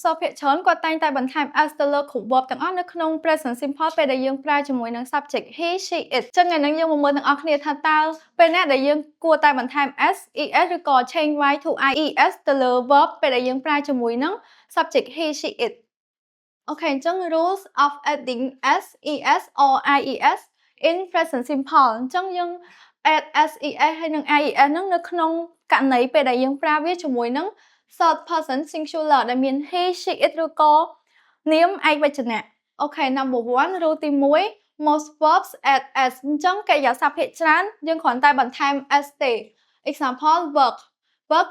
so ភាគច្រើនគាត់តែងតែបន្ថែម s ទៅលើគ្រប់ verb ទាំងអស់នៅក្នុង present simple ពេលដែលយើងប្រើជាមួយនឹង subject he she it ចឹងថ្ងៃនេះយើងមកមើលទាំងអស់គ្នាថាតើពេលណាដែលយើងគួរតែបន្ថែម s es ឬក៏ change y to ies ទៅលើ verb ពេលដែលយើងប្រើជាមួយនឹង subject he she it អូខេអញ្ចឹង rules of adding s es or ies in present simple អញ្ចឹងយើង add s es ហើយនិង ies ហ្នឹងនៅក្នុងករណីពេលដែលយើងប្រើវាជាមួយនឹង third person singular ដែលមាន he she it ឬក៏នាមឯកវចនៈអូខេ number 1 rule ទី1 most verbs add s អញ្ចឹងកិរិយាសព្ទភាគច្រើនយើងគ្រាន់តែបន្ថែម s ទេ example work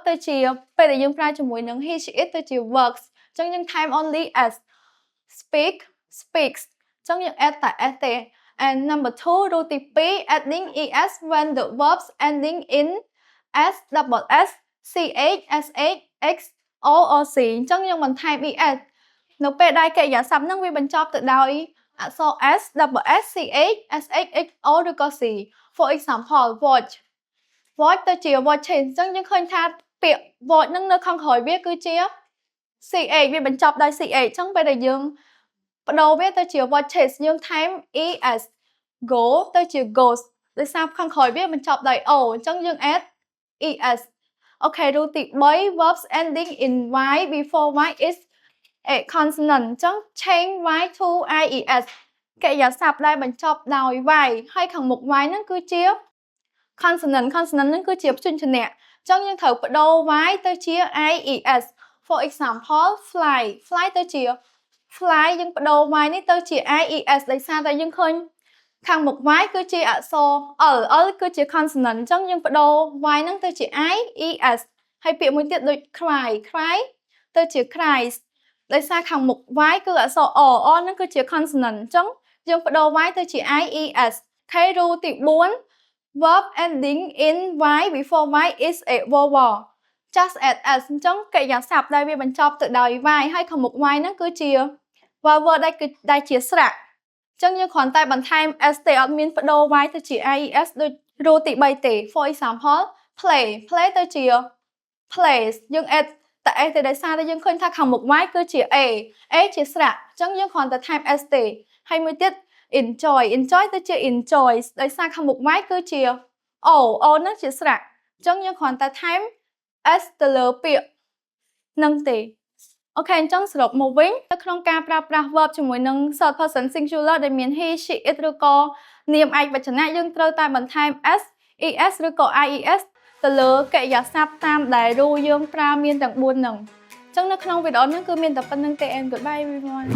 ទៅជាពេលដែលយើងប្រើជាមួយនឹង he she it ទៅជា works អញ្ចឹងយើងថែម only s speak speaks អញ្ចឹងយើង add តែ s ទេ and number 2 rule ទី2 adding es when the verbs ending in s double s ch sh x o or c អញ្ចឹងយើងបន្ថែម es នៅពេលដែលកិរិយាសព្ទហ្នឹងវាបញ្ចប់ទៅដោយអក្សរ s double s ch sh x o ឬក៏ c for example watch ទៅជា watching អញ្ចឹងយើងឃើញថាពាក្យ watch ហ្នឹងនៅខាងក្រោយវាគឺជា ch វាបញ្ចប់ដោយ ch អញ្ចឹងពេលដែលយើងបដូរវាទៅជា watches យើងថែម es go ទៅជា goes ដោយសារខាងក្រោយវាបញ្ចប់ដោយ o អញ្ចឹងយើង add es អូខេ rule ទី3 verbs ending in y before y is a consonant អញ្ចឹង change y to ies កិរិយាសព្ទដែលបញ្ចប់ដោយ y ហើយខាងមុខ y ហ្នឹងគឺជា consonant ហ្នឹងគឺជាព្យញ្ជនៈអញ្ចឹងយើងត្រូវបដូរ y ទៅជា ies for example fly ទៅជា fly យើងបដូរ y នេះទៅជា ies ដោយសារតែយើងឃើញខាងមុខ y គឺជាអក្សរ l គឺជា consonant អញ្ចឹងយើងបដូរ y ហ្នឹងទៅជា ies ហើយពាក្យមួយទៀតដូច cry ទៅជា cries ដោយសារខាងមុខ y គឺអក្សរ o ហ្នឹងគឺជា consonant អញ្ចឹងយើងបដូរ y ទៅជា ies ហើយ rule ទី4 verb ending in y before y is a vowel just add s អញ្ចឹងកិរិយាសព្ទដែលវាបញ្ចប់ទៅដោយ y ហើយខាងមុខ y ហ្នឹងគឺជា vowel ដែលជាស្រៈអញ្ចឹងយើងគ្រាន់តែបន្ថែម s ទេអត់មានបដូរ y ទៅជា ies ដូច rule ទី3ទេ for example play ទៅជា place យើង add តែ s ទេដោយសារតែយើងឃើញថាខាងមុខ y គឺជា a ជាស្រៈអញ្ចឹងយើងគ្រាន់តែថែម s ទេហើយមួយទៀត enjoy ទៅជា enjoys ដោយសារខាងមុខ y គឺជា o ហ្នឹងជាស្រៈអញ្ចឹងយើងគ្រាន់តែថែម s ទៅលើពាក្យហ្នឹងទេអូខេអញ្ចឹងសរុបមកវិញនៅក្នុងការប្រើប្រាស់ verb ជាមួយនឹង third person singular ដែលមាន he she it ឬក៏នាមឯកវចនៈយើងត្រូវតែបន្ថែម s es ឬក៏ ies ទៅលើកិរិយាសព្ទតាមដែល rule យើងប្រើមានទាំង4ហ្នឹងអញ្ចឹងនៅក្នុងវីដេអូនេះគឺមានតែប៉ុណ្្នឹងទេ and goodbye everyone